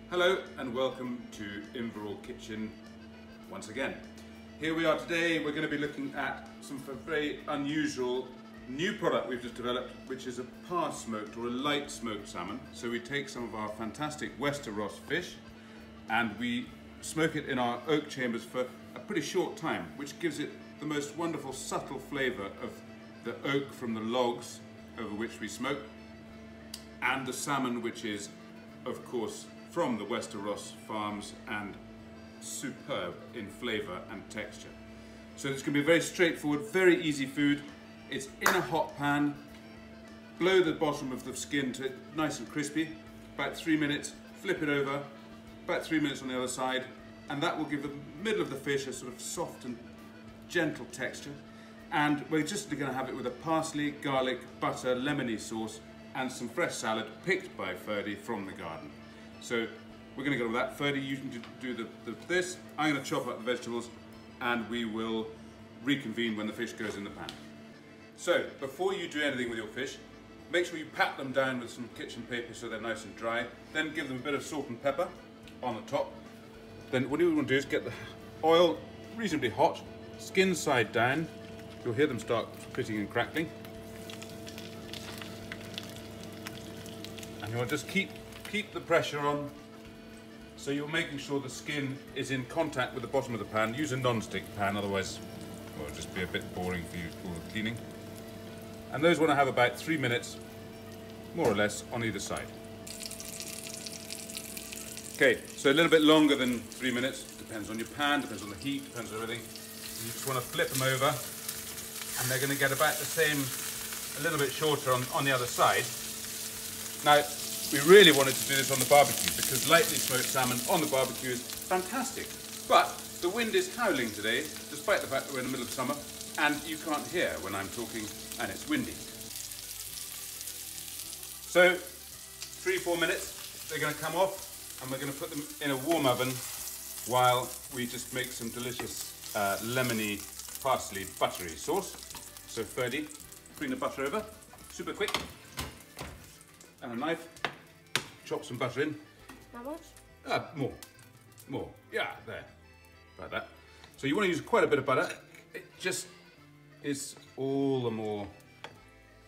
Hello and welcome to Inverawe Kitchen once again. Here we are today. We're going to be looking at some very unusual new product we've just developed, which is a par-smoked or a light smoked salmon. So we take some of our fantastic Inverawe fish and we smoke it in our oak chambers for a pretty short time, which gives it the most wonderful subtle flavour of the oak from the logs over which we smoke, and the salmon, which is of course from the Inverawe farms and superb in flavour and texture. So it's going to be very straightforward, very easy food. It's in a hot pan. Blow the bottom of the skin to nice and crispy. About 3 minutes, flip it over, about 3 minutes on the other side, and that will give the middle of the fish a sort of soft and gentle texture. And we're just going to have it with a parsley, garlic, butter, lemony sauce and some fresh salad picked by Ferdy from the garden. So we're going to go with that. Ferdy, you can do this. I'm going to chop up the vegetables and we will reconvene when the fish goes in the pan. So before you do anything with your fish, make sure you pat them down with some kitchen paper so they're nice and dry. Then give them a bit of salt and pepper on the top. Then what you want to do is get the oil reasonably hot, skin side down. You'll hear them start spitting and crackling. And you want to just keep the pressure on, so you're making sure the skin is in contact with the bottom of the pan. Use a non-stick pan, otherwise it'll just be a bit boring for you for the cleaning. And those want to have about 3 minutes, more or less, on either side. Okay, so a little bit longer than 3 minutes, depends on your pan, depends on the heat, depends on everything. You just want to flip them over, and they're going to get about the same, a little bit shorter on the other side. Now, we really wanted to do this on the barbecue because lightly smoked salmon on the barbecue is fantastic. But the wind is howling today, despite the fact that we're in the middle of summer, and you can't hear when I'm talking and it's windy. So, 3-4 minutes, they're going to come off, and we're going to put them in a warm oven while we just make some delicious lemony parsley buttery sauce. So Ferdy, bring the butter over, super quick, and a knife, chop some butter in. How much? More, yeah, there, about that. So you want to use quite a bit of butter. It just is all the more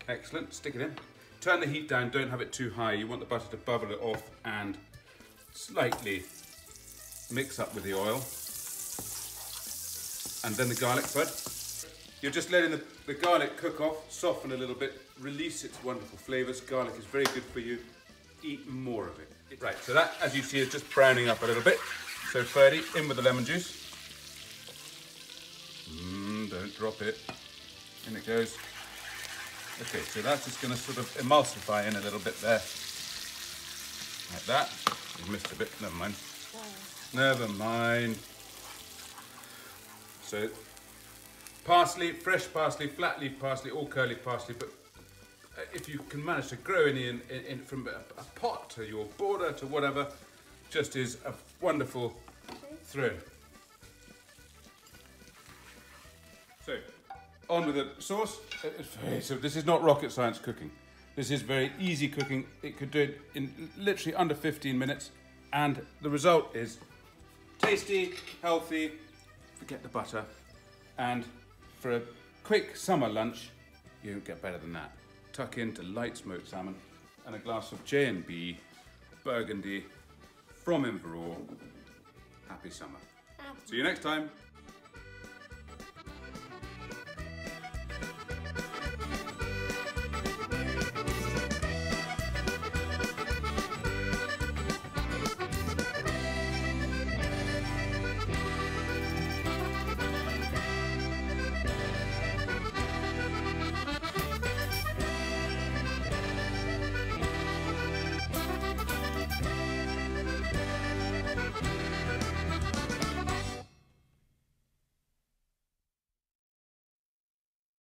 excellent. Stick it in. Turn the heat down, don't have it too high. You want the butter to bubble it off and slightly mix up with the oil. And then the garlic bud. You're just letting the garlic cook off, soften a little bit, release its wonderful flavours. Garlic is very good for you. Eat more of it. Right, so that, as you see, is just browning up a little bit. So Ferdy, in with the lemon juice. Don't drop it. In it goes. Okay, so that's just going to sort of emulsify in a little bit there. Like that. You missed a bit, never mind. Never mind. So, parsley, fresh parsley, flat leaf parsley, or curly parsley, but if you can manage to grow any in from a pot to your border to whatever, just is a wonderful throw. So, on with the sauce. So this is not rocket science cooking. This is very easy cooking. It could do it in literally under 15 minutes, and the result is tasty, healthy, forget the butter, and for a quick summer lunch, you don't get better than that. Tuck into light smoked salmon and a glass of J&B Burgundy from Inverawe. Happy summer. See you next time.